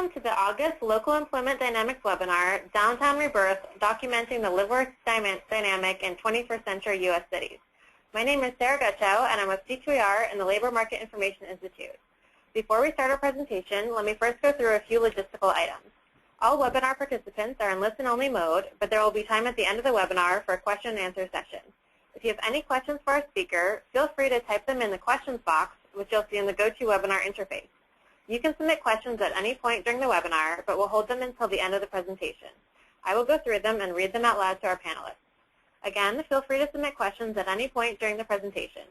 Welcome to the August Local Employment Dynamics webinar, Downtown Rebirth, Documenting the Live-Work Dynamic in 21st Century U.S. Cities. My name is Sarah Gutchow, and I'm with C2ER and the Labor Market Information Institute. Before we start our presentation, let me first go through a few logistical items. All webinar participants are in listen-only mode, but there will be time at the end of the webinar for a question and answer session. If you have any questions for our speaker, feel free to type them in the questions box, which you'll see in the GoToWebinar interface. You can submit questions at any point during the webinar, but we'll hold them until the end of the presentation. I will go through them and read them out loud to our panelists. Again, feel free to submit questions at any point during the presentation.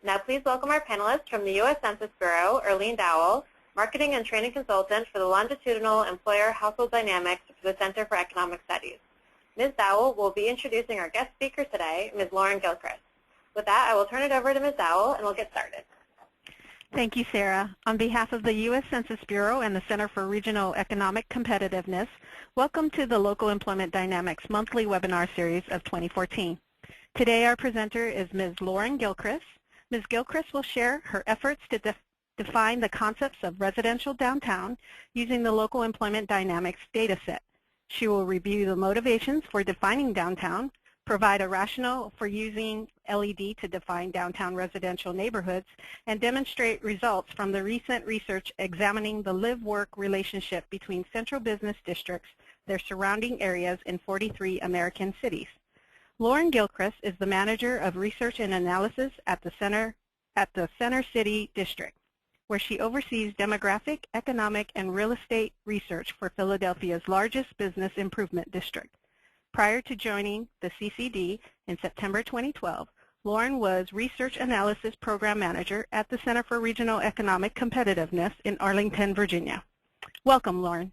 Now please welcome our panelists from the U.S. Census Bureau, Erlene Dowell, Marketing and Training Consultant for the Longitudinal Employer Household Dynamics for the Center for Economic Studies. Ms. Dowell will be introducing our guest speaker today, Ms. Lauren Gilchrist. With that, I will turn it over to Ms. Dowell, and we'll get started. Thank you, Sarah. On behalf of the U.S. Census Bureau and the Center for Regional Economic Competitiveness, welcome to the Local Employment Dynamics monthly webinar series of 2014. Today our presenter is Ms. Lauren Gilchrist. Ms. Gilchrist will share her efforts to define the concepts of residential downtown using the Local Employment Dynamics dataset. She will review the motivations for defining downtown, provide a rationale for using LED to define downtown residential neighborhoods, and demonstrate results from the recent research examining the live-work relationship between central business districts, their surrounding areas in 43 American cities. Lauren Gilchrist is the Manager of Research and Analysis at the Center City District, where she oversees demographic, economic, and real estate research for Philadelphia's largest business improvement district. Prior to joining the CCD in September 2012, Lauren was Research Analysis Program Manager at the Center for Regional Economic Competitiveness in Arlington, Virginia. Welcome, Lauren.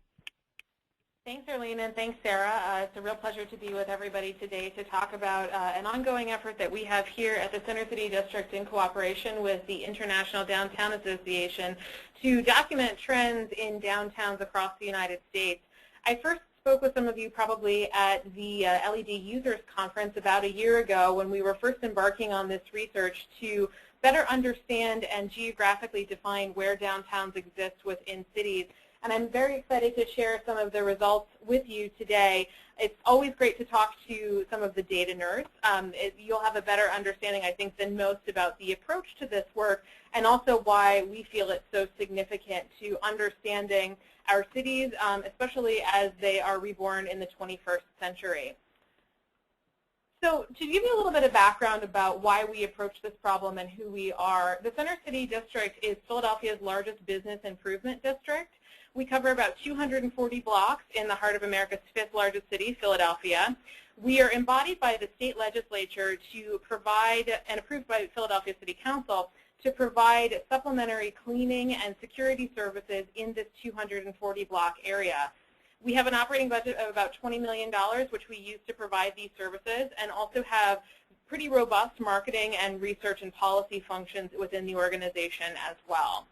Thanks, Erlene, and thanks, Sarah. It's a real pleasure to be with everybody today to talk about an ongoing effort that we have here at the Center City District in cooperation with the International Downtown Association to document trends in downtowns across the United States. I first spoke with some of you probably at the LED Users Conference about a year ago when we were first embarking on this research to better understand and geographically define where downtowns exist within cities. And I'm very excited to share some of the results with you today. It's always great to talk to some of the data nerds. You'll have a better understanding, I think, than most about the approach to this work and also why we feel it's so significant to understanding our cities, especially as they are reborn in the 21st century. So to give you a little bit of background about why we approach this problem and who we are, the Center City District is Philadelphia's largest business improvement district. We cover about 240 blocks in the heart of America's fifth largest city, Philadelphia. We are embodied by the state legislature to provide, and approved by Philadelphia City Council, to provide supplementary cleaning and security services in this 240 block area. We have an operating budget of about $20 million, which we use to provide these services, and also have pretty robust marketing and research and policy functions within the organization as well.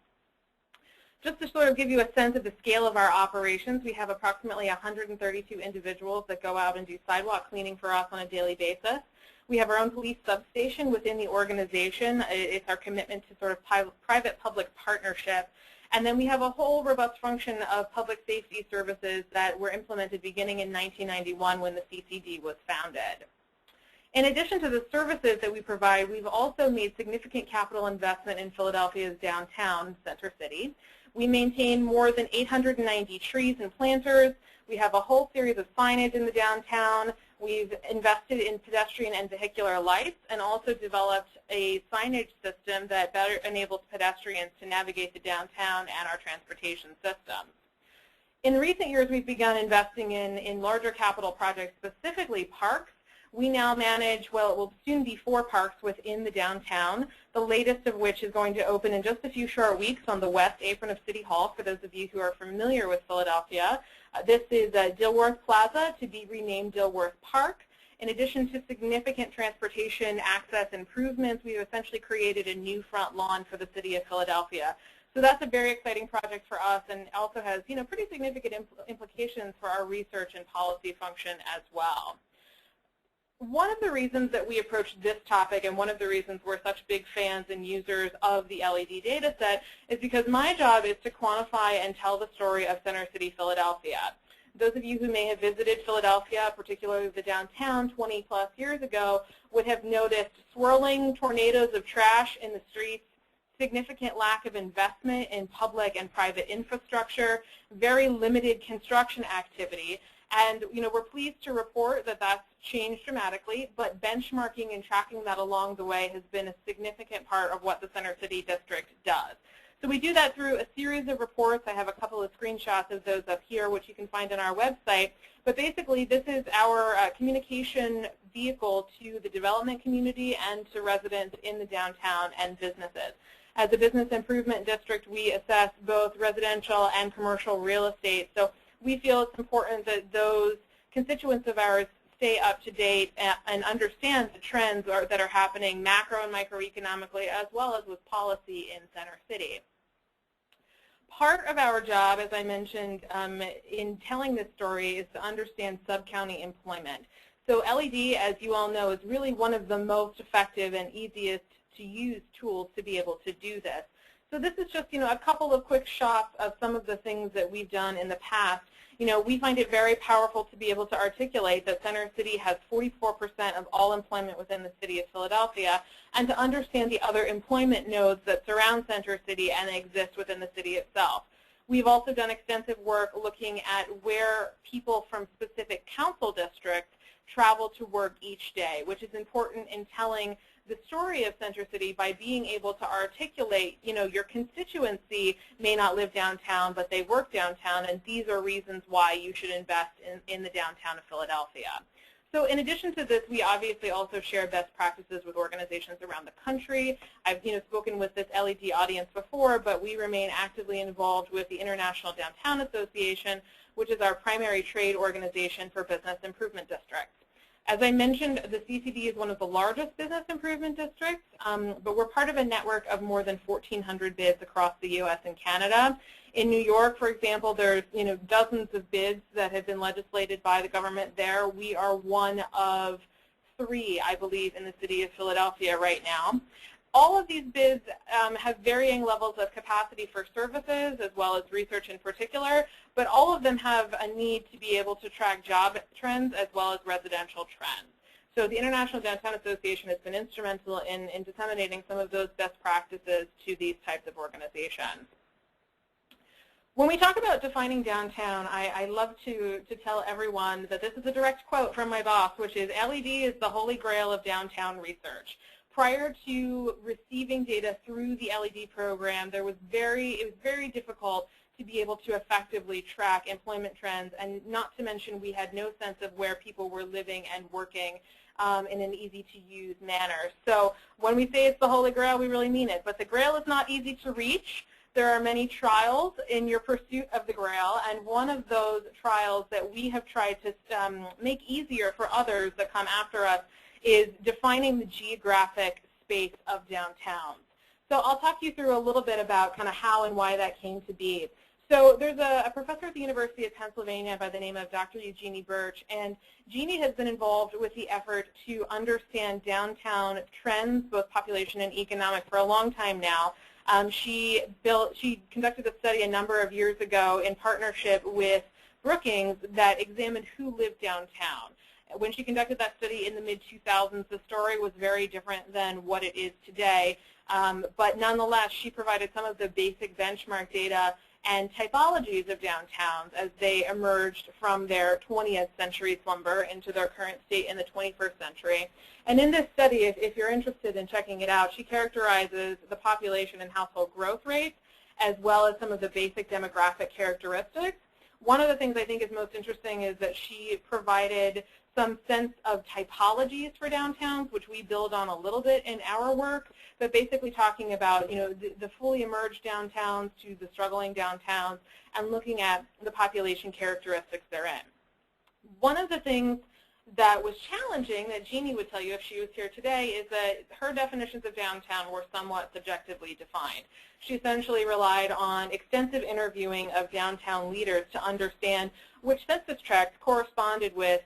Just to sort of give you a sense of the scale of our operations, we have approximately 132 individuals that go out and do sidewalk cleaning for us on a daily basis. We have our own police substation within the organization. It's our commitment to sort of private-public partnership. And then we have a whole robust function of public safety services that were implemented beginning in 1991 when the CCD was founded. In addition to the services that we provide, we've also made significant capital investment in Philadelphia's downtown, Center City. We maintain more than 890 trees and planters. We have a whole series of signage in the downtown. We've invested in pedestrian and vehicular lights and also developed a signage system that better enables pedestrians to navigate the downtown and our transportation systems. In recent years, we've begun investing in larger capital projects, specifically parks. We now manage, well, it will soon be 4 parks within the downtown, the latest of which is going to open in just a few short weeks on the west apron of City Hall, for those of you who are familiar with Philadelphia. This is Dilworth Plaza, to be renamed Dilworth Park. In addition to significant transportation access improvements, we've essentially created a new front lawn for the city of Philadelphia. So that's a very exciting project for us and also has, pretty significant implications for our research and policy function as well. One of the reasons that we approached this topic, and one of the reasons we're such big fans and users of the LED data set, is because my job is to quantify and tell the story of Center City, Philadelphia. Those of you who may have visited Philadelphia, particularly the downtown 20-plus years ago, would have noticed swirling tornadoes of trash in the streets, significant lack of investment in public and private infrastructure, very limited construction activity. And we're pleased to report that that's changed dramatically, but benchmarking and tracking that along the way has been a significant part of what the Center City District does. So we do that through a series of reports. I have a couple of screenshots of those up here, which you can find on our website. But basically, this is our communication vehicle to the development community and to residents in the downtown and businesses. As a business improvement district, we assess both residential and commercial real estate. So we feel it's important that those constituents of ours stay up to date and understand the trends that are happening macro and microeconomically, as well as with policy in Center City. Part of our job, as I mentioned, in telling this story is to understand sub-county employment. So LED, as you all know, is really one of the most effective and easiest to use tools to be able to do this. So this is just, a couple of quick shots of some of the things that we've done in the past. We find it very powerful to be able to articulate that Center City has 44% of all employment within the city of Philadelphia, and to understand the other employment nodes that surround Center City and exist within the city itself. We've also done extensive work looking at where people from specific council districts travel to work each day, which is important in telling the story of Center City by being able to articulate, your constituency may not live downtown, but they work downtown, and these are reasons why you should invest in the downtown of Philadelphia. So in addition to this, we obviously also share best practices with organizations around the country. I've spoken with this LED audience before, but we remain actively involved with the International Downtown Association, which is our primary trade organization for business improvement districts. As I mentioned, the CCD is one of the largest business improvement districts, but we're part of a network of more than 1,400 bids across the U.S. and Canada. In New York, for example, there's dozens of bids that have been legislated by the government there. We are one of 3, I believe, in the city of Philadelphia right now. All of these bids have varying levels of capacity for services as well as research in particular, but all of them have a need to be able to track job trends as well as residential trends. So the International Downtown Association has been instrumental in disseminating some of those best practices to these types of organizations. When we talk about defining downtown, I love to tell everyone that this is a direct quote from my boss, which is, LED is the holy grail of downtown research. Prior to receiving data through the LED program, it was very difficult to be able to effectively track employment trends, and not to mention we had no sense of where people were living and working in an easy-to-use manner. So when we say it's the holy grail, we really mean it. But the grail is not easy to reach. There are many trials in your pursuit of the grail, and one of those trials that we have tried to make easier for others that come after us is defining the geographic space of downtowns. So I'll talk you through a little bit about kind of how and why that came to be. So there's a professor at the University of Pennsylvania by the name of Dr. Eugenie Birch, and Jeannie has been involved with the effort to understand downtown trends, both population and economic, for a long time now. She conducted a study a number of years ago in partnership with Brookings that examined who lived downtown. When she conducted that study in the mid-2000s, the story was very different than what it is today. But nonetheless, she provided some of the basic benchmark data and typologies of downtowns as they emerged from their 20th century slumber into their current state in the 21st century. And in this study, if you're interested in checking it out, she characterizes the population and household growth rates as well as some of the basic demographic characteristics. One of the things I think is most interesting is that she provided some sense of typologies for downtowns, which we build on a little bit in our work, but basically talking about the fully emerged downtowns to the struggling downtowns and looking at the population characteristics therein. One of the things that was challenging, that Jeannie would tell you if she was here today, is that her definitions of downtown were somewhat subjectively defined. She essentially relied on extensive interviewing of downtown leaders to understand which census tracts corresponded with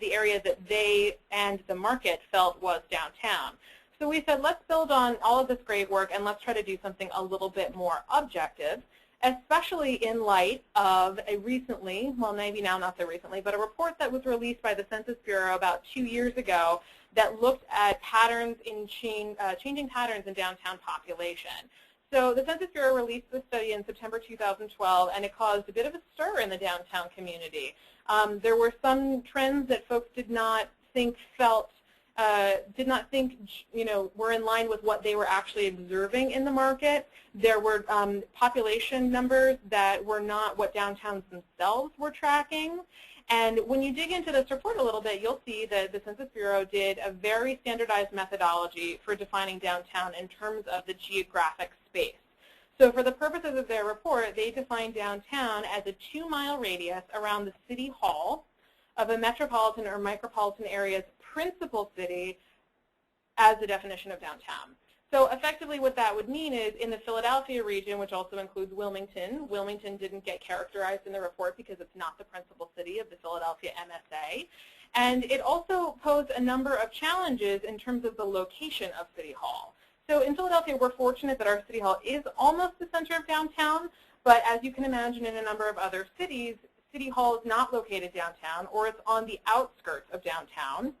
the area that they and the market felt was downtown. So we said, let's build on all of this great work and let's try to do something a little bit more objective, especially in light of a recently, well, maybe now not so recently, but a report that was released by the Census Bureau about 2 years ago that looked at patterns in changing patterns in downtown population. So the Census Bureau released this study in September 2012, and it caused a bit of a stir in the downtown community. There were some trends that folks did not think were in line with what they were actually observing in the market. There were population numbers that were not what downtowns themselves were tracking. And when you dig into this report a little bit, you'll see that the Census Bureau did a very standardized methodology for defining downtown in terms of the geographic space. So for the purposes of their report, they defined downtown as a 2-mile radius around the city hall of a metropolitan or micropolitan area's principal city as the definition of downtown. So effectively what that would mean is in the Philadelphia region, which also includes Wilmington, Wilmington didn't get characterized in the report because it's not the principal city of the Philadelphia MSA. And it also posed a number of challenges in terms of the location of City Hall. So in Philadelphia, we're fortunate that our City Hall is almost the center of downtown, but as you can imagine in a number of other cities, City Hall is not located downtown, or it's on the outskirts of downtown.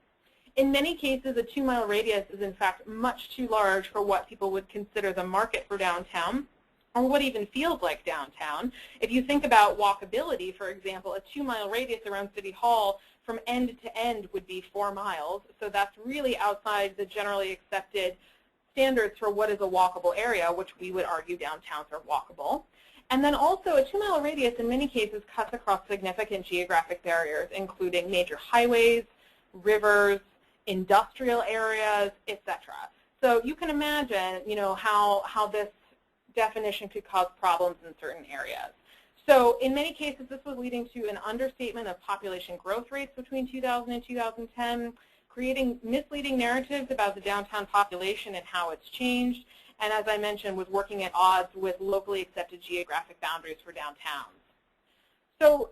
In many cases, a 2-mile radius is in fact much too large for what people would consider the market for downtown, or what even feels like downtown. If you think about walkability, for example, a 2-mile radius around City Hall from end to end would be 4 miles. So that's really outside the generally accepted standards for what is a walkable area, which we would argue downtowns are walkable. And then also a 2-mile radius in many cases cuts across significant geographic barriers, including major highways, rivers, industrial areas, etc. So you can imagine, how this definition could cause problems in certain areas. So in many cases, this was leading to an understatement of population growth rates between 2000 and 2010, creating misleading narratives about the downtown population and how it's changed, and as I mentioned, was working at odds with locally accepted geographic boundaries for downtowns. So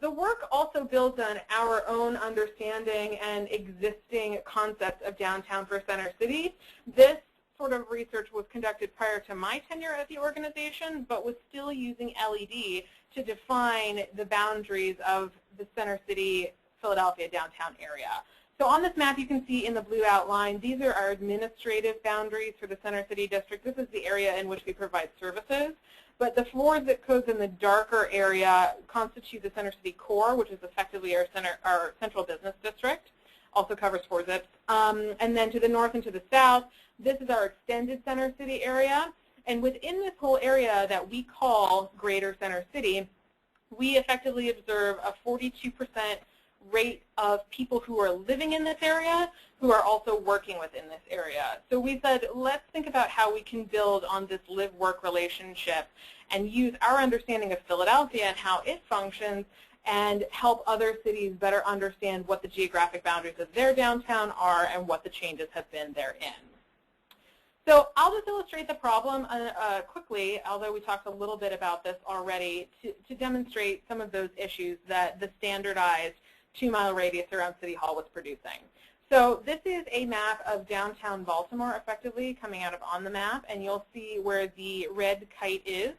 the work also builds on our own understanding and existing concepts of downtown for Center City. This sort of research was conducted prior to my tenure at the organization, but was still using LED to define the boundaries of the Center City, Philadelphia downtown area. So on this map, you can see in the blue outline, these are our administrative boundaries for the Center City District. This is the area in which we provide services. But the 4 zip codes in the darker area constitute the Center City core, which is effectively our central business district. Also covers 4 zips. And then to the north and to the south, this is our extended Center City area. And within this whole area that we call Greater Center City, we effectively observe a 42% rate of people who are living in this area who are also working within this area. So we said, let's think about how we can build on this live-work relationship and use our understanding of Philadelphia and how it functions and help other cities better understand what the geographic boundaries of their downtown are and what the changes have been therein. So I'll just illustrate the problem quickly, although we talked a little bit about this already, to demonstrate some of those issues that the standardized 2-mile radius around City Hall was producing. So this is a map of downtown Baltimore, effectively, coming out of on the map, and you'll see where the red kite is.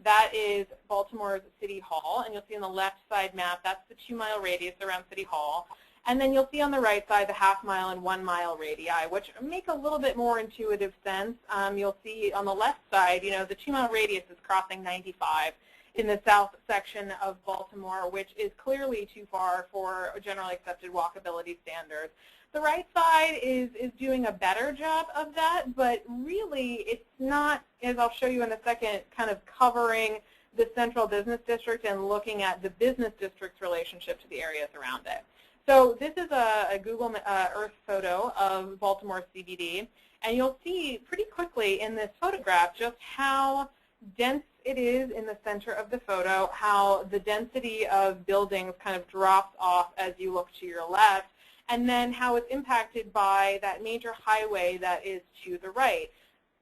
That is Baltimore's City Hall, and you'll see on the left side map, that's the 2-mile radius around City Hall. And then you'll see on the right side the half-mile and 1-mile radii, which make a little bit more intuitive sense. You'll see on the left side, the 2-mile radius is crossing 95 in the south section of Baltimore, which is clearly too far for generally accepted walkability standards. The right side is doing a better job of that, but really it's not, as I'll show you in a second, kind of covering the central business district and looking at the business district's relationship to the areas around it. So this is a Google Earth photo of Baltimore CBD, and you'll see pretty quickly in this photograph just how dense it is in the center of the photo, how the density of buildings kind of drops off as you look to your left, and then how it's impacted by that major highway that is to the right.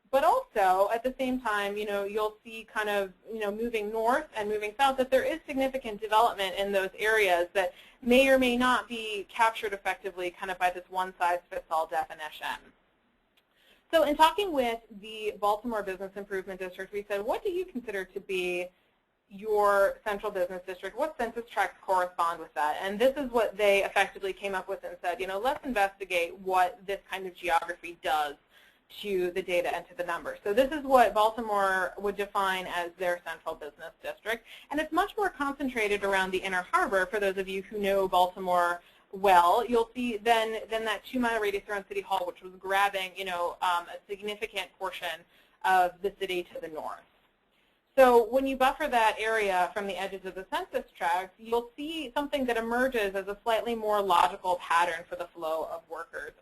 But also, at the same time, you'll see kind of, moving north and moving south that there is significant development in those areas that may or may not be captured effectively kind of by this one-size-fits-all definition. So in talking with the Baltimore Business Improvement District, we said, what do you consider to be your central business district? What census tracts correspond with that? And this is what they effectively came up with and said, let's investigate what this kind of geography does to the data and to the numbers. So this is what Baltimore would define as their central business district. And it's much more concentrated around the Inner Harbor. For those of you who know Baltimore well, you'll see then that 2-mile radius around City Hall, which was grabbing a significant portion of the city to the north. So when you buffer that area from the edges of the census tracts, you'll see something that emerges as a slightly more logical pattern for the flow of workers.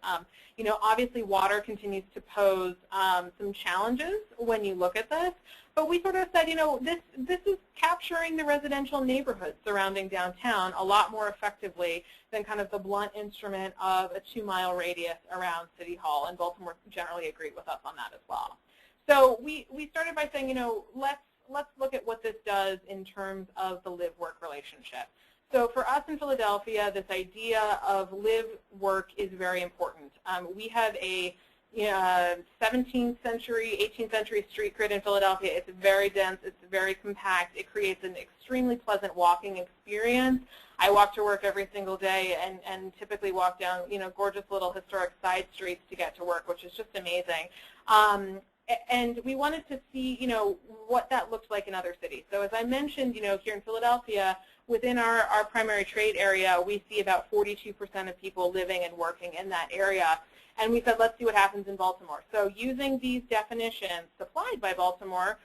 Obviously water continues to pose some challenges when you look at this, but we sort of said, this is capturing the residential neighborhoods surrounding downtown a lot more effectively than kind of the blunt instrument of a 2-mile radius around City Hall, and Baltimore generally agreed with us on that as well. So we started by saying, let's look at what this does in terms of the live-work relationship. So for us in Philadelphia, this idea of live-work is very important. We have a 17th century, 18th century street grid in Philadelphia. It's very dense. It's very compact. It creates an extremely pleasant walking experience. I walk to work every single day and typically walk down, gorgeous little historic side streets to get to work, which is just amazing. And we wanted to see, what that looked like in other cities. So as I mentioned, here in Philadelphia, within our primary trade area, we see about 42% of people living and working in that area. And we said, let's see what happens in Baltimore. So using these definitions supplied by Baltimore,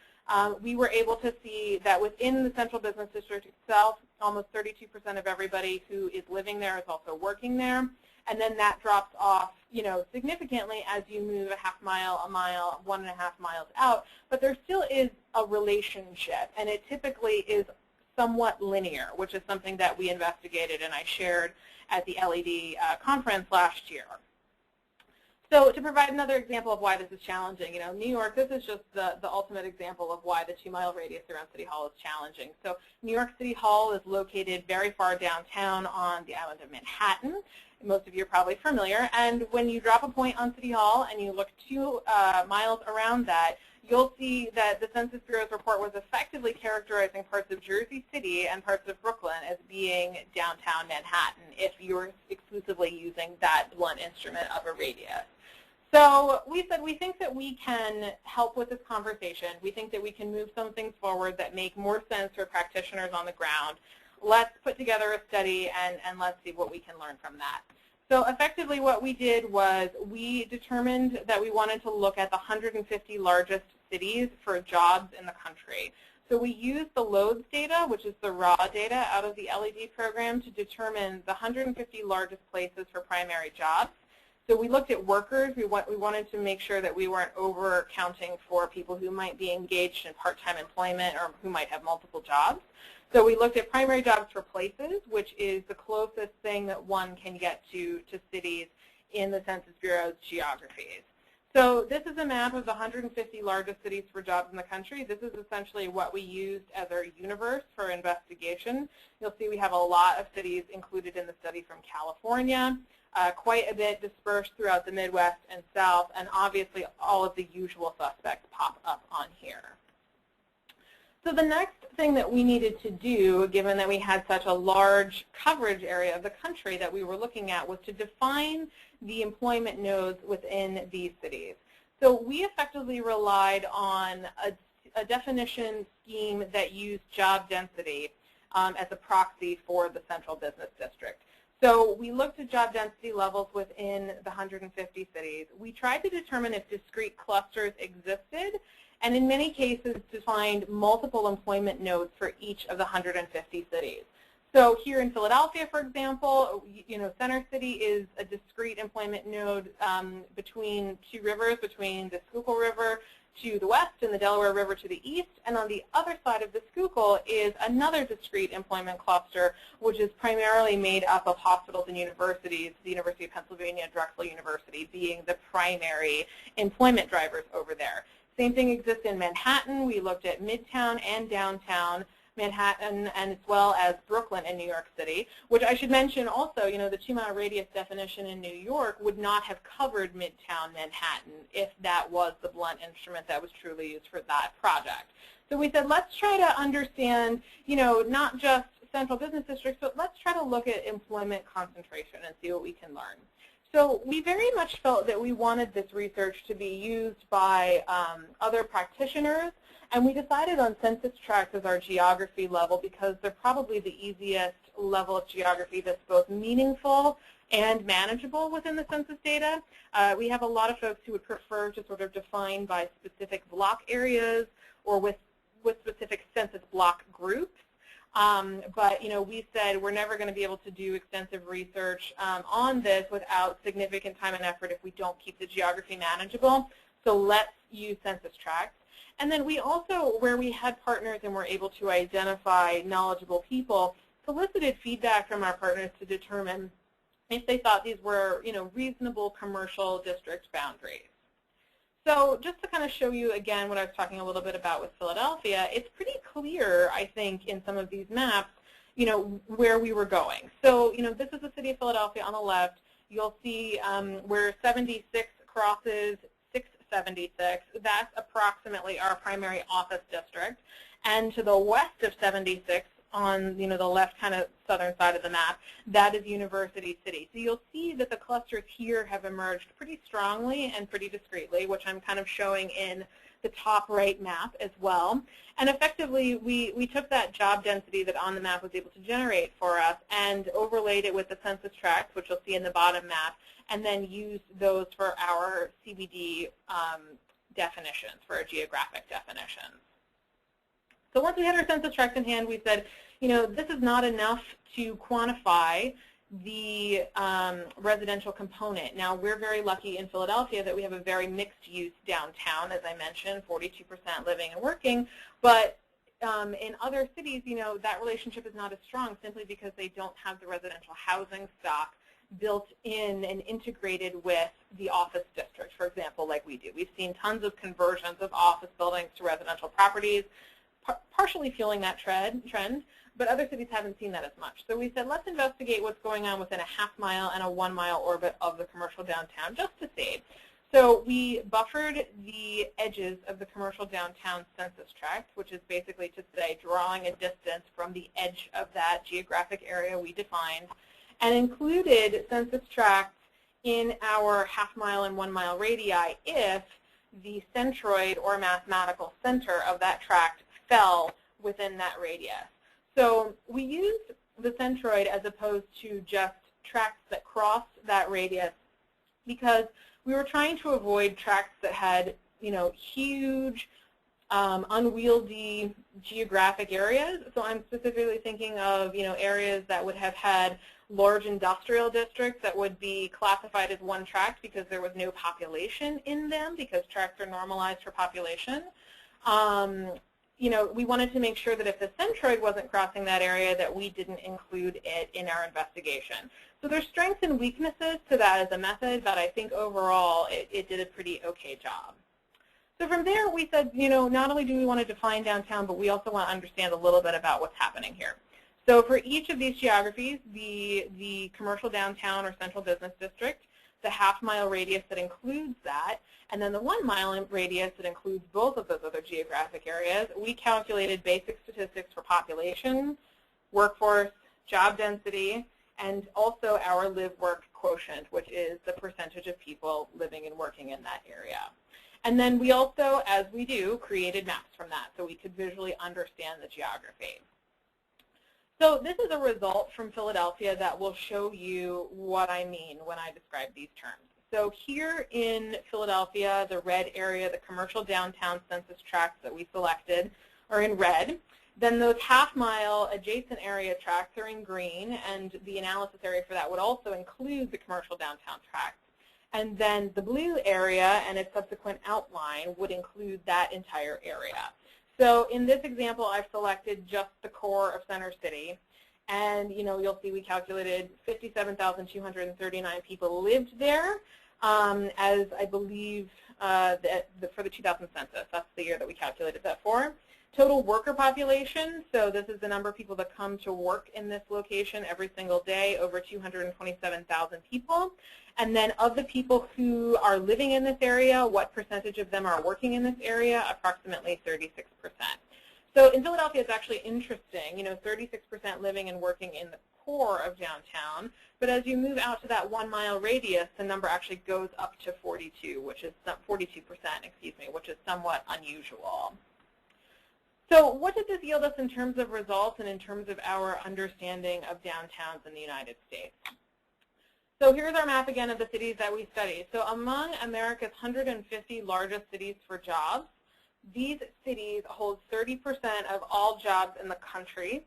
we were able to see that within the central business district itself, almost 32% of everybody who is living there is also working there. And then that drops off, significantly as you move a half mile, a mile, 1.5 miles out. But there still is a relationship, and it typically is somewhat linear, which is something that we investigated and I shared at the LED conference last year. So to provide another example of why this is challenging, New York, this is just the ultimate example of why the 2-mile radius around City Hall is challenging. So New York City Hall is located very far downtown on the island of Manhattan. Most of you are probably familiar. And when you drop a point on City Hall and you look 2 miles around that, you'll see that the Census Bureau's report was effectively characterizing parts of Jersey City and parts of Brooklyn as being downtown Manhattan if you're exclusively using that blunt instrument of a radius. So we said we think that we can help with this conversation. We think that we can move some things forward that make more sense for practitioners on the ground. Let's put together a study and let's see what we can learn from that. So effectively what we did was we determined that we wanted to look at the 150 largest cities for jobs in the country. So we used the loads data, which is the raw data out of the LED program, to determine the 150 largest places for primary jobs. So we looked at workers. We wanted to make sure that we weren't over-counting for people who might be engaged in part-time employment or who might have multiple jobs. So we looked at primary jobs for places, which is the closest thing that one can get to cities in the Census Bureau's geographies. So this is a map of the 150 largest cities for jobs in the country. This is essentially what we used as our universe for investigation. You'll see we have a lot of cities included in the study from California, quite a bit dispersed throughout the Midwest and South, and obviously all of the usual suspects pop up on here. So the next thing that we needed to do, given that we had such a large coverage area of the country that we were looking at, was to define the employment nodes within these cities. So we effectively relied on a definition scheme that used job density as a proxy for the central business district. So we looked at job density levels within the 150 cities. We tried to determine if discrete clusters existed, and in many cases defined multiple employment nodes for each of the 150 cities. So here in Philadelphia, for example, Center City is a discrete employment node between 2 rivers, between the Schuylkill River to the west and the Delaware River to the east, and on the other side of the Schuylkill is another discrete employment cluster, which is primarily made up of hospitals and universities, the University of Pennsylvania, Drexel University being the primary employment drivers over there. Same thing exists in Manhattan. We looked at Midtown and downtown Manhattan, and as well as Brooklyn and New York City, which I should mention also, the 2-mile radius definition in New York would not have covered Midtown Manhattan if that was the blunt instrument that was truly used for that project. So we said, let's try to understand, not just central business districts, but let's try to look at employment concentration and see what we can learn. So we very much felt that we wanted this research to be used by other practitioners, and we decided on census tracts as our geography level because they're probably the easiest level of geography that's both meaningful and manageable within the census data. We have a lot of folks who would prefer to sort of define by specific block areas or with specific census block groups. But we said we're never going to be able to do extensive research on this without significant time and effort if we don't keep the geography manageable. So let's use census tracts. And then we also, where we had partners and were able to identify knowledgeable people, solicited feedback from our partners to determine if they thought these were, reasonable commercial district boundaries. So just to kind of show you again what I was talking a little bit about with Philadelphia, it's pretty clear, I think, in some of these maps, where we were going. So, this is the city of Philadelphia on the left. You'll see where 76 crosses 676. That's approximately our primary office district. And to the west of 76, on the left kind of southern side of the map, that is University City. So you'll see that the clusters here have emerged pretty strongly and pretty discreetly, which I'm kind of showing in the top right map as well. And effectively, we took that job density that on the map was able to generate for us and overlaid it with the census tracts, which you'll see in the bottom map, and then used those for our CBD definitions, for our geographic definitions. So once we had our census tracts in hand, we said, this is not enough to quantify the residential component. Now, we're very lucky in Philadelphia that we have a very mixed-use downtown, as I mentioned, 42% living and working. But in other cities, that relationship is not as strong simply because they don't have the residential housing stock built in and integrated with the office district, for example, like we do. We've seen tons of conversions of office buildings to residential properties, partially fueling that trend, but other cities haven't seen that as much. So we said, let's investigate what's going on within a half-mile and a 1-mile orbit of the commercial downtown, just to see. So we buffered the edges of the commercial downtown census tract, which is basically to say drawing a distance from the edge of that geographic area we defined, and included census tracts in our half-mile and 1-mile radii if the centroid or mathematical center of that tract fell within that radius. So we used the centroid as opposed to just tracts that crossed that radius because we were trying to avoid tracts that had, huge, unwieldy geographic areas. So I'm specifically thinking of, areas that would have had large industrial districts that would be classified as one tract because there was no population in them because tracts are normalized for population. We wanted to make sure that if the centroid wasn't crossing that area that we didn't include it in our investigation. So there's strengths and weaknesses to that as a method, but I think overall it did a pretty okay job. So from there we said, not only do we want to define downtown, but we also want to understand a little bit about what's happening here. So for each of these geographies, the commercial downtown or central business district, the half-mile radius that includes that, and then the 1-mile radius that includes both of those other geographic areas, we calculated basic statistics for population, workforce, job density, and also our live-work quotient, which is the percentage of people living and working in that area. And then we also, as we do, created maps from that so we could visually understand the geography. So this is a result from Philadelphia that will show you what I mean when I describe these terms. So here in Philadelphia, the red area, the commercial downtown census tracts that we selected are in red. Then those half-mile adjacent area tracts are in green, and the analysis area for that would also include the commercial downtown tracts. And then the blue area and its subsequent outline would include that entire area. So in this example, I've selected just the core of Center City. And you'll see we calculated 57,239 people lived there, as I believe for the 2000 census. That's the year that we calculated that for. Total worker population, so this is the number of people that come to work in this location every single day, over 227,000 people. And then of the people who are living in this area, what percentage of them are working in this area? Approximately 36%. So in Philadelphia, it's actually interesting, 36% living and working in the core of downtown. But as you move out to that 1 mile radius, the number actually goes up to 42%, which is somewhat unusual. So what did this yield us in terms of results and in terms of our understanding of downtowns in the United States? So here's our map again of the cities that we studied. So among America's 150 largest cities for jobs, these cities hold 30% of all jobs in the country,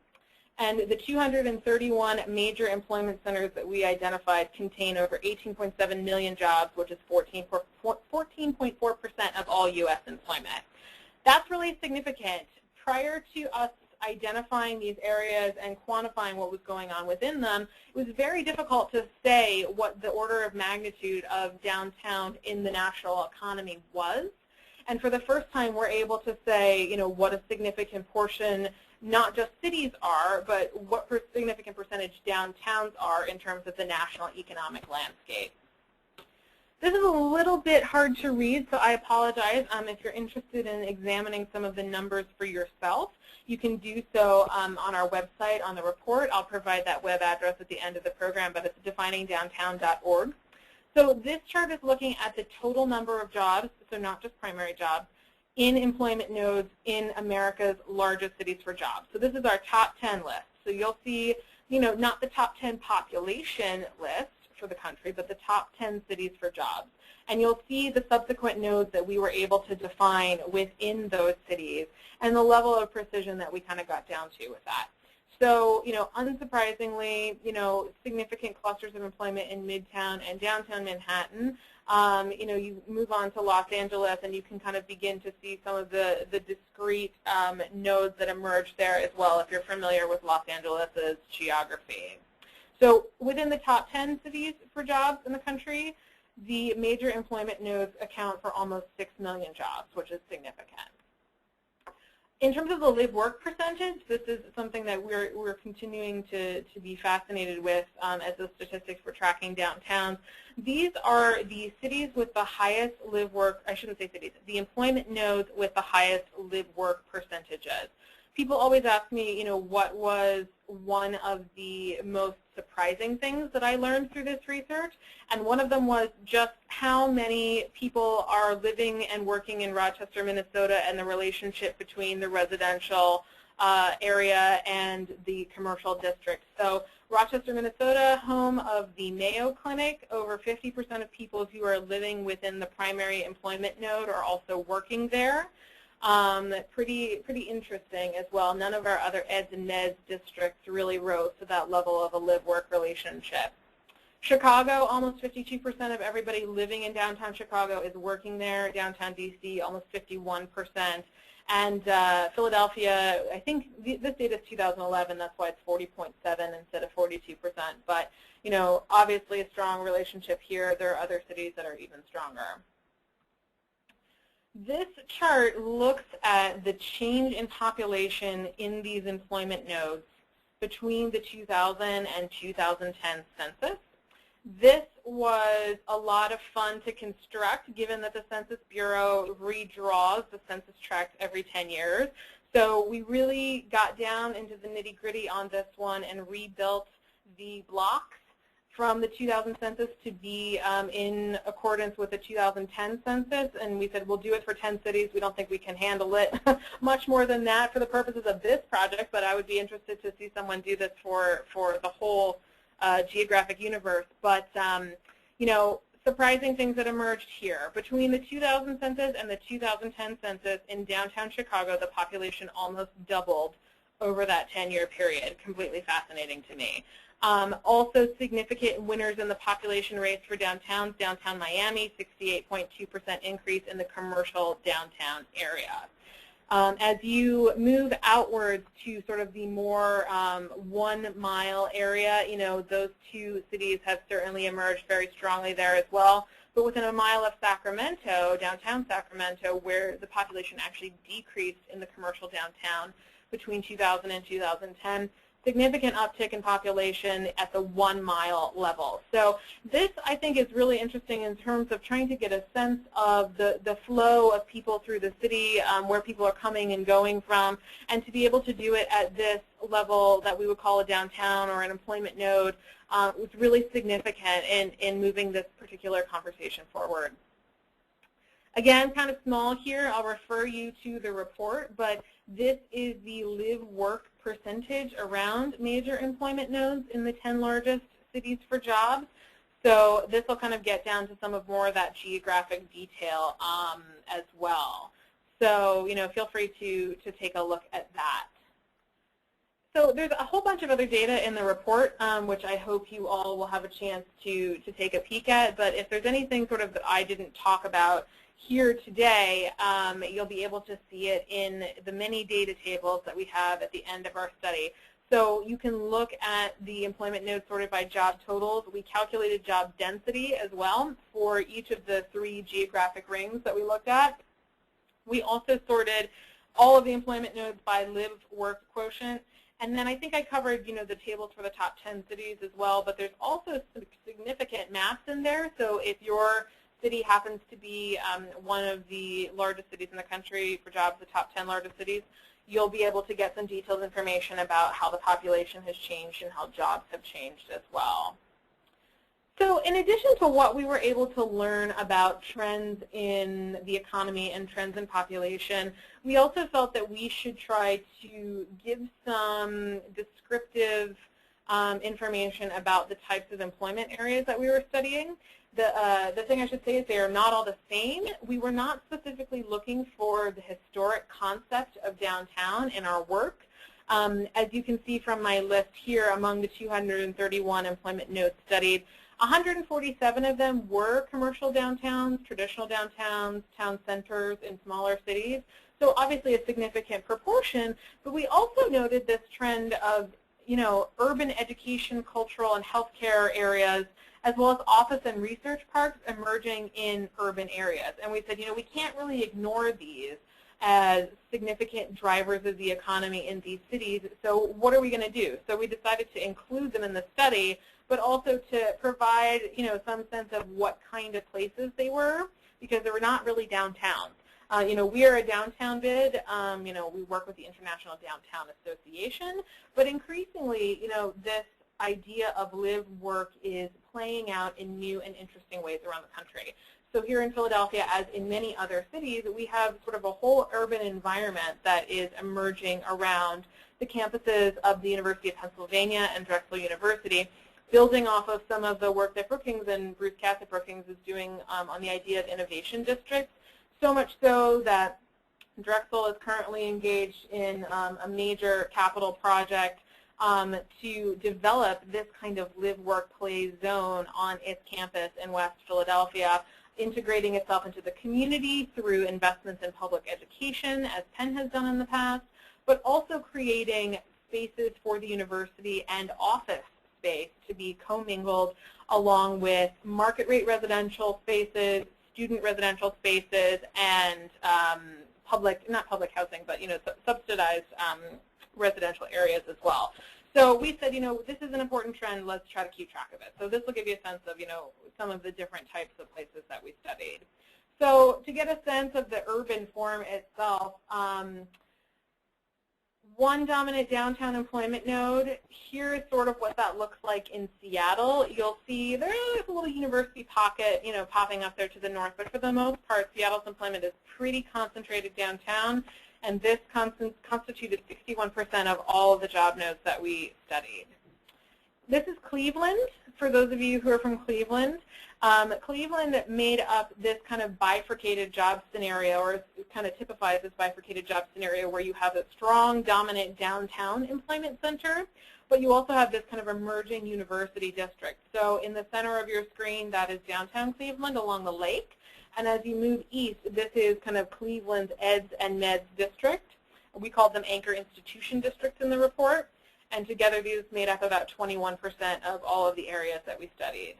and the 231 major employment centers that we identified contain over 18.7 million jobs, which is 14.4% of all U.S. employment. That's really significant. Prior to us identifying these areas and quantifying what was going on within them, it was very difficult to say what the order of magnitude of downtown in the national economy was. And for the first time, we're able to say, what a significant portion, not just cities are, but what significant percentage downtowns are in terms of the national economic landscape. This is a little bit hard to read, so I apologize. If you're interested in examining some of the numbers for yourself, you can do so on our website on the report. I'll provide that web address at the end of the program, but it's definingdowntown.org. So this chart is looking at the total number of jobs, so not just primary jobs, in employment nodes in America's largest cities for jobs. So this is our top 10 list. So you'll see, not the top 10 population list for the country, but the top 10 cities for jobs. And you'll see the subsequent nodes that we were able to define within those cities and the level of precision that we kind of got down to with that. So, unsurprisingly, significant clusters of employment in Midtown and downtown Manhattan. You move on to Los Angeles, and you can kind of begin to see some of the discrete nodes that emerge there as well, if you're familiar with Los Angeles's geography. So within the top 10 cities for jobs in the country, the major employment nodes account for almost 6 million jobs, which is significant. In terms of the live-work percentage, this is something that we're continuing to be fascinated with as the statistics for tracking downtowns. These are the cities with the highest live-work, I shouldn't say cities, the employment nodes with the highest live-work percentages. People always ask me, what was one of the most surprising things that I learned through this research, and one of them was just how many people are living and working in Rochester, Minnesota, and the relationship between the residential area and the commercial district. So Rochester, Minnesota, home of the Mayo Clinic, over 50% of people who are living within the primary employment node are also working there. Pretty interesting as well. None of our other eds and neds districts really rose to that level of a live-work relationship. Chicago, almost 52% of everybody living in downtown Chicago is working there. Downtown DC, almost 51%. And Philadelphia, I think this data is 2011, that's why it's 40.7 instead of 42%. But, obviously a strong relationship here. There are other cities that are even stronger. This chart looks at the change in population in these employment nodes between the 2000 and 2010 census. This was a lot of fun to construct, given that the Census Bureau redraws the census tract every 10 years. So we really got down into the nitty-gritty on this one and rebuilt the blocks from the 2000 census to be in accordance with the 2010 census, and we said we'll do it for 10 cities. We don't think we can handle it much more than that for the purposes of this project, but I would be interested to see someone do this for the whole geographic universe. But surprising things that emerged here. Between the 2000 census and the 2010 census in downtown Chicago, the population almost doubled over that 10-year period. Completely fascinating to me. Also significant winners in the population rates for downtowns. Downtown Miami, 68.2% increase in the commercial downtown area. As you move outwards to sort of the more 1 mile area, those two cities have certainly emerged very strongly there as well. But within a mile of Sacramento, downtown Sacramento, where the population actually decreased in the commercial downtown between 2000 and 2010, significant uptick in population at the 1 mile level. So this, I think, is really interesting in terms of trying to get a sense of the flow of people through the city, where people are coming and going from, and to be able to do it at this level that we would call a downtown or an employment node was really significant in moving this particular conversation forward. Again, kind of small here. I'll refer you to the report, but this is the live-work percentage around major employment nodes in the 10 largest cities for jobs. So this will kind of get down to some of more of that geographic detail as well. So, feel free to take a look at that. So there's a whole bunch of other data in the report, which I hope you all will have a chance to take a peek at. But if there's anything sort of that I didn't talk about here today, you'll be able to see it in the many data tables that we have at the end of our study. So you can look at the employment nodes sorted by job totals. We calculated job density as well for each of the 3 geographic rings that we looked at. We also sorted all of the employment nodes by live-work quotient. And then I think I covered, the tables for the top 10 cities as well, but there's also some significant maps in there. So if your city happens to be one of the largest cities in the country for jobs, the top 10 largest cities, you'll be able to get some detailed information about how the population has changed and how jobs have changed as well. So in addition to what we were able to learn about trends in the economy and trends in population, we also felt that we should try to give some descriptive information about the types of employment areas that we were studying. The thing I should say is they are not all the same. We were not specifically looking for the historic concept of downtown in our work. As you can see from my list here, among the 231 employment nodes studied, 147 of them were commercial downtowns, traditional downtowns, town centers in smaller cities. So obviously a significant proportion, but we also noted this trend of, urban education, cultural, and healthcare areas, as well as office and research parks emerging in urban areas. And we said, we can't really ignore these as significant drivers of the economy in these cities, so what are we going to do? So we decided to include them in the study, but also to provide, some sense of what kind of places they were, because they were not really downtown. We are a downtown bid. We work with the International Downtown Association, but increasingly, this idea of live work is playing out in new and interesting ways around the country. So here in Philadelphia, as in many other cities, we have sort of a whole urban environment that is emerging around the campuses of the University of Pennsylvania and Drexel University, building off of some of the work that Brookings and Bruce Cass at Brookings is doing on the idea of innovation districts, so much so that Drexel is currently engaged in a major capital project to develop this kind of live, work, play zone on its campus in West Philadelphia, integrating itself into the community through investments in public education, as Penn has done in the past, but also creating spaces for the university and office space to be commingled along with market rate residential spaces, student residential spaces, and not public housing, but subsidized residential areas as well. So we said, this is an important trend, let's try to keep track of it. So this will give you a sense of, some of the different types of places that we studied. So to get a sense of the urban form itself, one dominant downtown employment node, here is sort of what that looks like in Seattle. You'll see there's a little university pocket, popping up there to the north, but for the most part, Seattle's employment is pretty concentrated downtown, and this constituted 61% of all of the job nodes that we studied. This is Cleveland, for those of you who are from Cleveland. Cleveland made up this kind of bifurcated job scenario, or it kind of typifies this bifurcated job scenario where you have a strong, dominant downtown employment center, but you also have this kind of emerging university district. So in the center of your screen, that is downtown Cleveland along the lake. And as you move east, this is kind of Cleveland's EDS and MEDS district. We called them anchor institution districts in the report. And together these made up about 21% of all of the areas that we studied.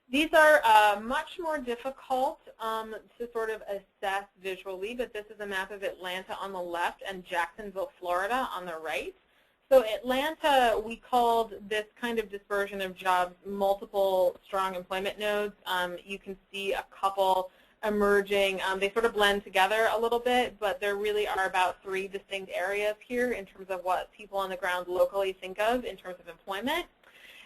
These are much more difficult to sort of assess visually, but this is a map of Atlanta on the left and Jacksonville, Florida on the right. So Atlanta, we called this kind of dispersion of jobs multiple strong employment nodes. You can see a couple emerging. They sort of blend together a little bit, but there really are about 3 distinct areas here in terms of what people on the ground locally think of in terms of employment.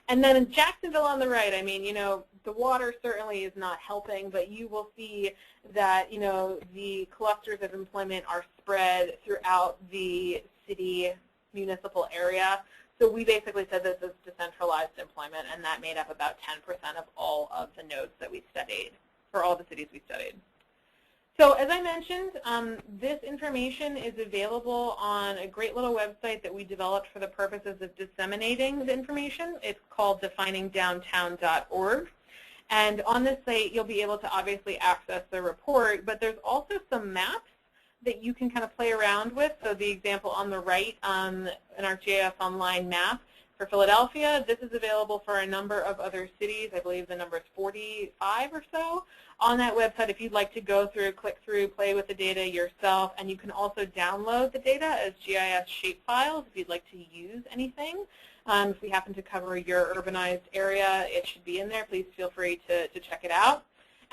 And then in Jacksonville on the right, I mean, you know, the water certainly is not helping, but you will see that, you know, the clusters of employment are spread throughout the city municipal area. So we basically said this is decentralized employment, and that made up about 10% of all of the nodes that we studied, for all the cities we studied. So as I mentioned, this information is available on a great little website that we developed for the purposes of disseminating the information. It's called definingdowntown.org. And on this site, you'll be able to obviously access the report, but there's also some maps that you can kind of play around with. So the example on the right in our GIS Online map for Philadelphia, this is available for a number of other cities. I believe the number is 45 or so on that website if you'd like to go through, click through, play with the data yourself. And you can also download the data as GIS shapefiles if you'd like to use anything. If we happen to cover your urbanized area, it should be in there. Please feel free to check it out.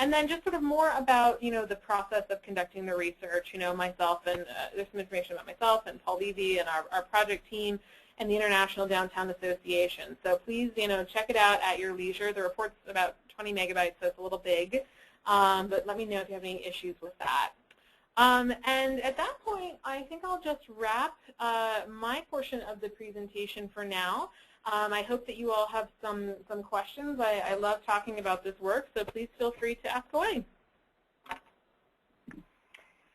And then just sort of more about, you know, the process of conducting the research. You know, myself and there's some information about myself and Paul Levy and our project team and the International Downtown Association. So please, you know, check it out at your leisure. The report's about 20 megabytes, so it's a little big. But let me know if you have any issues with that. And at that point, I think I'll just wrap my portion of the presentation for now. I hope that you all have some questions. I love talking about this work, so please feel free to ask away.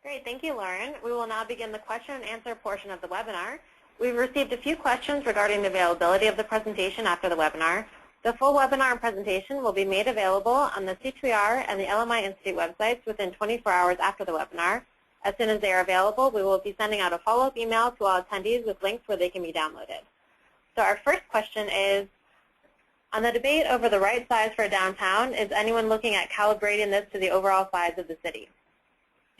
Great, thank you, Lauren. We will now begin the question and answer portion of the webinar. We've received a few questions regarding the availability of the presentation after the webinar. The full webinar and presentation will be made available on the C2ER and the LMI Institute websites within 24 hours after the webinar. As soon as they are available, we will be sending out a follow-up email to all attendees with links where they can be downloaded. So our first question is, on the debate over the right size for downtown, is anyone looking at calibrating this to the overall size of the city?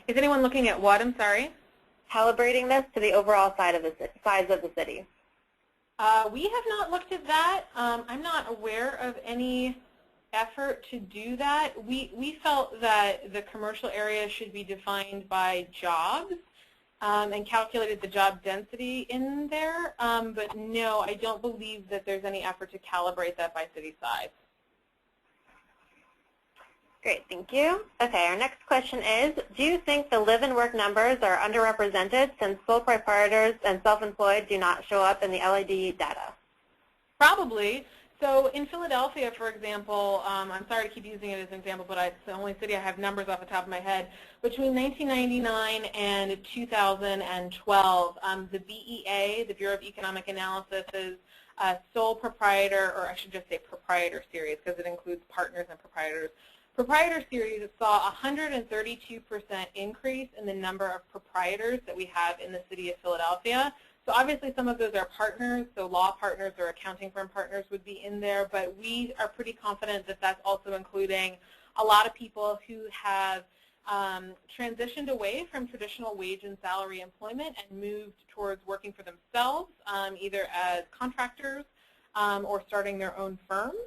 Is anyone looking at what? I'm sorry? Calibrating this to the overall size of the city. We have not looked at that. I'm not aware of any effort to do that. We felt that the commercial area should be defined by jobs and calculated the job density in there. But no, I don't believe that there's any effort to calibrate that by city size. Great, thank you. Okay, our next question is, do you think the live and work numbers are underrepresented since sole proprietors and self-employed do not show up in the LED data? Probably. So in Philadelphia, for example, I'm sorry to keep using it as an example, but it's the only city I have numbers off the top of my head. Between 1999 and 2012, the BEA, the Bureau of Economic Analysis's sole proprietor, or I should just say proprietor series because it includes partners and proprietors. Proprietor series saw a 132% increase in the number of proprietors that we have in the city of Philadelphia. So obviously some of those are partners, so law partners or accounting firm partners would be in there, but we are pretty confident that that's also including a lot of people who have transitioned away from traditional wage and salary employment and moved towards working for themselves, either as contractors or starting their own firms.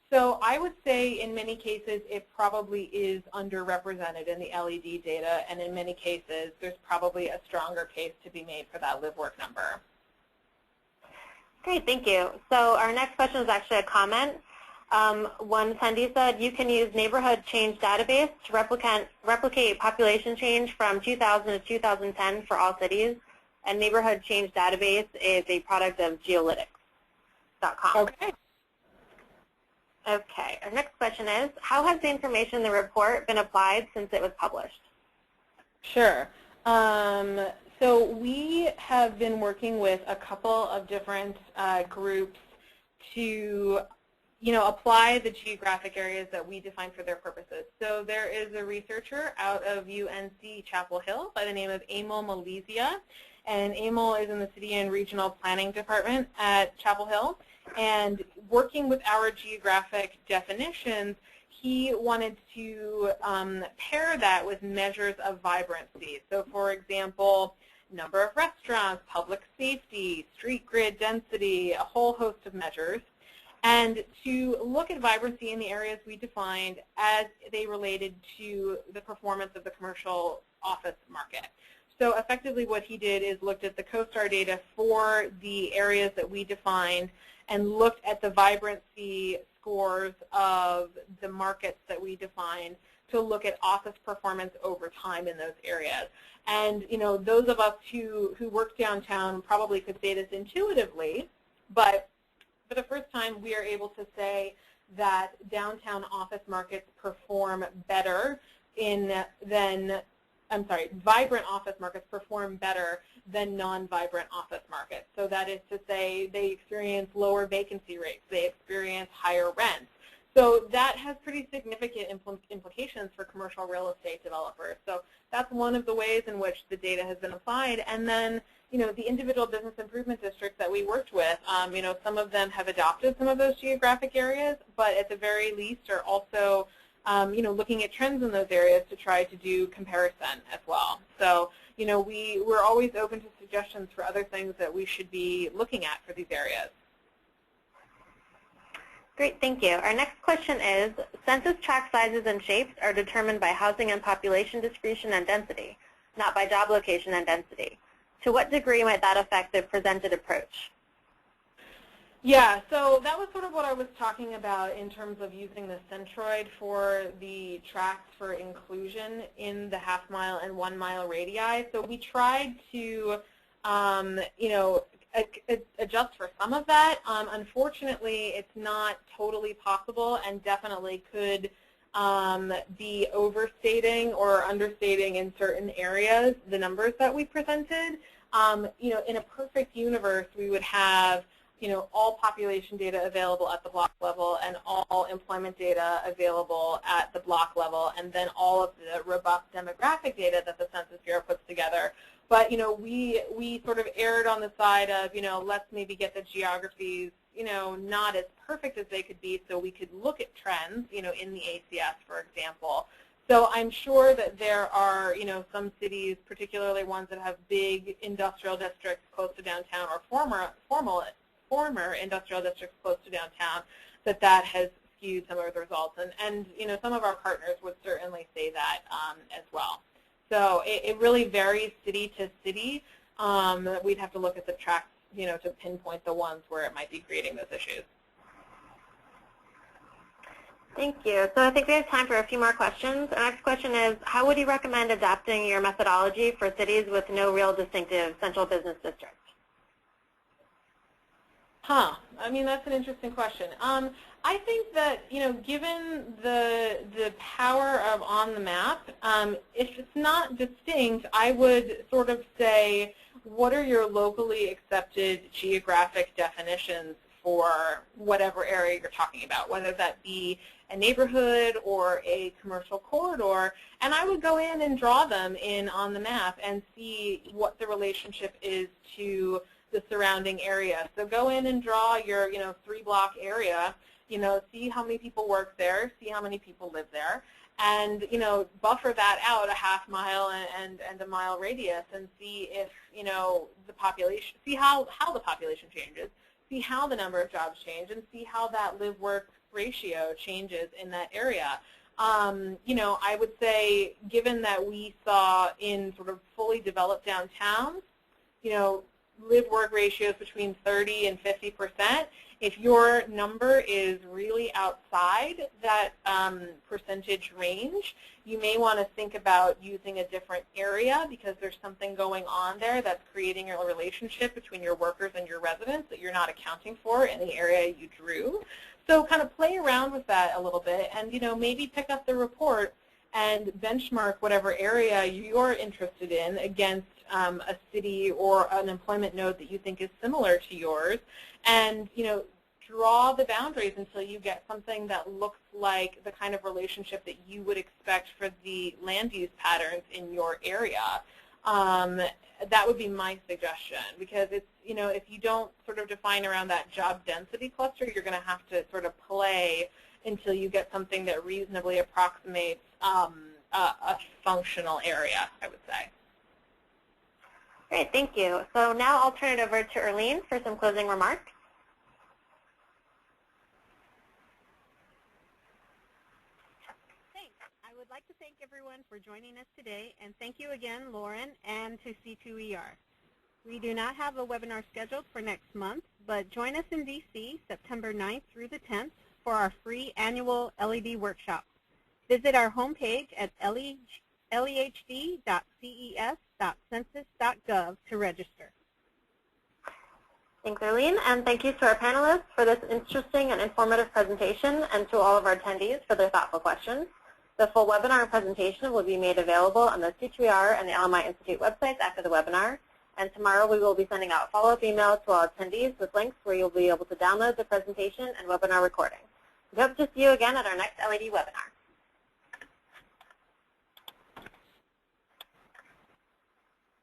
So I would say in many cases it probably is underrepresented in the LED data, and in many cases there's probably a stronger case to be made for that live work number. Great, thank you. So our next question is actually a comment. One attendee said you can use neighborhood change database to replicate population change from 2000 to 2010 for all cities, and neighborhood change database is a product of geolytics. Okay. Okay, our next question is, how has the information in the report been applied since it was published? Sure. So we have been working with a couple of different groups to apply the geographic areas that we define for their purposes. So there is a researcher out of UNC Chapel Hill by the name of Emil Malizia, and Emil is in the City and Regional Planning Department at Chapel Hill. And working with our geographic definitions, he wanted to pair that with measures of vibrancy. So for example, number of restaurants, public safety, street grid density, a whole host of measures, and to look at vibrancy in the areas we defined as they related to the performance of the commercial office market. So effectively what he did is looked at the CoStar data for the areas that we defined and looked at the vibrancy scores of the markets that we defined to look at office performance over time in those areas. And those of us who work downtown probably could say this intuitively, but for the first time we are able to say that downtown office markets perform better vibrant office markets perform better than non-vibrant office markets. So that is to say they experience lower vacancy rates, they experience higher rents. So that has pretty significant implications for commercial real estate developers. So that's one of the ways in which the data has been applied. And then, the individual business improvement districts that we worked with, some of them have adopted some of those geographic areas, but at the very least are also looking at trends in those areas to try to do comparison as well. So, we're always open to suggestions for other things that we should be looking at for these areas. Great, thank you. Our next question is, census tract sizes and shapes are determined by housing and population distribution and density, not by job location and density. To what degree might that affect the presented approach? Yeah, so that was sort of what I was talking about in terms of using the centroid for the tracts for inclusion in the half-mile and 1-mile radii. So we tried to, adjust for some of that. Unfortunately, it's not totally possible and definitely could be overstating or understating in certain areas the numbers that we presented. In a perfect universe, we would have all population data available at the block level and all employment data available at the block level, and then all of the robust demographic data that the Census Bureau puts together. But, we sort of erred on the side of, let's maybe get the geographies, not as perfect as they could be so we could look at trends, in the ACS, for example. So I'm sure that there are, some cities, particularly ones that have big industrial districts close to downtown or former industrial districts close to downtown, that has skewed some of the results. And some of our partners would certainly say that as well. So it really varies city to city. We'd have to look at the tracts, to pinpoint the ones where it might be creating those issues. Thank you. So I think we have time for a few more questions. Our next question is, how would you recommend adapting your methodology for cities with no real distinctive central business district? That's an interesting question. I think that, given the power of on the map, if it's not distinct, I would sort of say, what are your locally accepted geographic definitions for whatever area you're talking about, whether that be a neighborhood or a commercial corridor, and I would go in and draw them in on the map and see what the relationship is to the surrounding area. So go in and draw your 3-block area, see how many people work there, see how many people live there, and buffer that out a half-mile and a mile radius and see if the population, see how the population changes, see how the number of jobs change, and see how that live-work ratio changes in that area. I would say, given that we saw in sort of fully developed downtowns, live-work ratios between 30 and 50%. If your number is really outside that percentage range, you may want to think about using a different area because there's something going on there that's creating a relationship between your workers and your residents that you're not accounting for in the area you drew. So kind of play around with that a little bit and, maybe pick up the report and benchmark whatever area you're interested in against a city or an employment node that you think is similar to yours, and draw the boundaries until you get something that looks like the kind of relationship that you would expect for the land use patterns in your area. That would be my suggestion, because it's, if you don't sort of define around that job density cluster, you're going to have to sort of play until you get something that reasonably approximates a functional area, I would say. Great, thank you. So now I'll turn it over to Erlene for some closing remarks. Thanks. I would like to thank everyone for joining us today, and thank you again, Lauren, and to C2ER. We do not have a webinar scheduled for next month, but join us in DC September 9th through the 10th for our free annual LED workshop. Visit our homepage at lehd.ces.census.gov to register. Thanks, Arlene, and thank you to our panelists for this interesting and informative presentation, and to all of our attendees for their thoughtful questions. The full webinar and presentation will be made available on the C2ER and the LMI Institute websites after the webinar, and tomorrow we will be sending out follow-up emails to all attendees with links where you'll be able to download the presentation and webinar recording. We hope to see you again at our next LED webinar.